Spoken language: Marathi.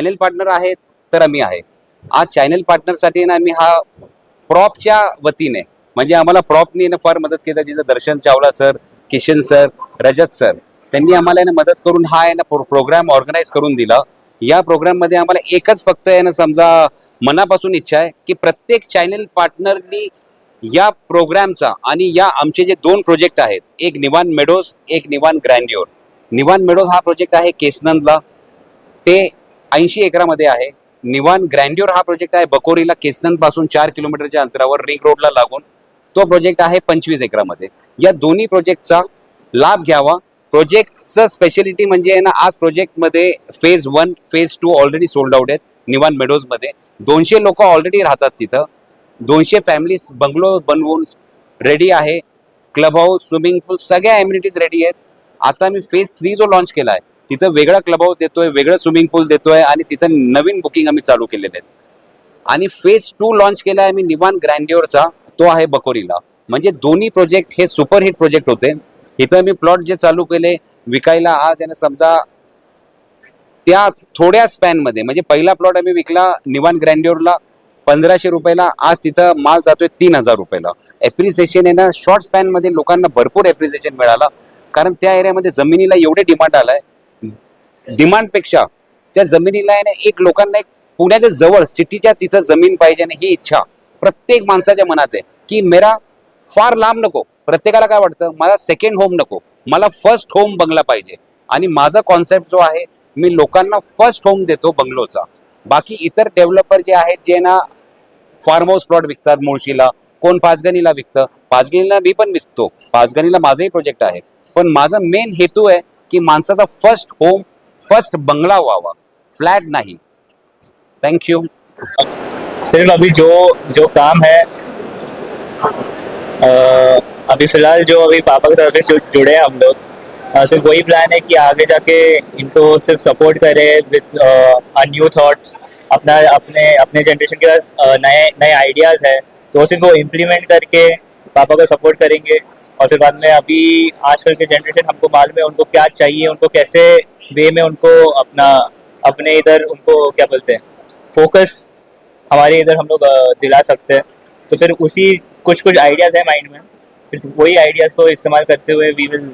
चॅनल पार्टनर आहेत तर आम्ही आहे. आज चॅनल पार्टनरसाठी ना आम्ही हा प्रॉपच्या वतीने म्हणजे आम्हाला प्रॉपनी ना फार मदत केली. तिथं दर्शन चावला सर, किशन सर, रजत सर त्यांनी आम्हाला ना मदत करून हा आहे ना प्रोग्राम ऑर्गनाईज करून दिला. या प्रोग्राममध्ये आम्हाला एकच फक्त आहे ना समजा मनापासून इच्छा आहे की प्रत्येक चॅनल पार्टनरनी या प्रोग्रामचा आणि या आमचे जे 2 प्रोजेक्ट आहेत, एक निवान मेडोज, एक निवान ग्रँड्योर. निवान मेडोज हा प्रोजेक्ट आहे केसनंदला, ते 80 एकरामध्ये आहे. निवान ग्रँड्योर हा प्रोजेक्ट आहे बकोरीला, केसनंद पासून 4 किलोमीटरच्या अंतरावर रिंग रोडला लागून. तो प्रोजेक्ट आहे 25 एकरामध्ये. या दोन्ही प्रोजेक्टचा लाभ घ्यावा. प्रोजेक्टचं स्पेशालिटी म्हणजे आहे ना आज प्रोजेक्टमध्ये phase 1, phase 2 already sold out आहेत. निवान मेडोजमध्ये 200 लोक ऑलरेडी राहतात तिथं. 200 फॅमिलीज बंगलो बनवून रेडी आहे. क्लब हाऊस, स्विमिंग पूल सगळ्या एम्युनिटीज रेडी आहेत. आता मी फेज 3 जो लॉन्च केला आहे तिथं वेगळा क्लब हाऊस देतोय, वेगळं स्विमिंग पूल देतोय आणि तिथं नवीन बुकिंग आम्ही चालू केलेले आहेत. आणि फेज 2 लॉन्च केला आहे मी निवान ग्रँड्योरचा, तो आहे बकोरीला. म्हणजे दोन्ही प्रोजेक्ट हे सुपरहिट प्रोजेक्ट होते. इथं मी प्लॉट जे चालू केले विकायला आज यानं समजा त्या थोड्या स्पॅनमध्ये म्हणजे पहिला प्लॉट आम्ही विकला निवान ग्रँड्योरला 1500 रुपयाला, आज तिथं माल जातोय 3000 रुपयाला. एप्रिसिएशन आहे ना शॉर्ट स्पॅनमध्ये लोकांना भरपूर एप्रिसिएशन मिळाला. कारण त्या एरियामध्ये जमिनीला एवढे डिमांड आलाय. डिमांडपेक्षा त्या जमिनीला आहे ना एक लोकांना एक पुण्याच्या जवळ सिटीच्या तिथं जमीन पाहिजे आणि ही इच्छा प्रत्येक माणसाच्या मनात आहे की मेरा फार लांब नको. प्रत्येकाला काय वाटतं मला सेकंड होम नको, मला फर्स्ट होम बंगला पाहिजे. आणि माझा कॉन्सेप्ट जो आहे मी लोकांना फर्स्ट होम देतो बंगलोचा. बाकी इतर डेव्हलपर जे आहेत जे ना फार्म हाऊस प्लॉट विकतात मुळशीला, कोण पाचगणीला विकतं. पाचगणीला मी पण विकतो, पाचगणीला माझाही प्रोजेक्ट आहे. पण माझा मेन हेतू आहे की माणसाचा फर्स्ट होम, फर्स्ट बंगला व्हावा, फ्लॅट नहीं. Thank you. सिर्फ अभी जो जो काम है अभी फिलहाल जो अभी पापा के साथ जो जुड़े हैं हम लोग, सिर्फ वही प्लान है कि आगे जाके इनको सिर्फ सपोर्ट करें विद न्यू थॉट्स. अपना अपने अपने जनरेशन के पास नए नए आइडियाज़ है तो सिर्फ वो इम्प्लीमेंट करके पापा को सपोर्ट करेंगे. और फिर बाद में अभी आजकल के जनरेशन हमको मालूम है उनको क्या चाहिए, उनको कैसे वे में उनको अपना अपने इधर उनको क्या बोलते हैं फोकस हमारे इधर हम लोग दिला सकते हैं. तो फिर उसी कुछ कुछ आइडियाज़ है माइंड में, फिर वही आइडियाज़ को इस्तेमाल करते हुए वी विल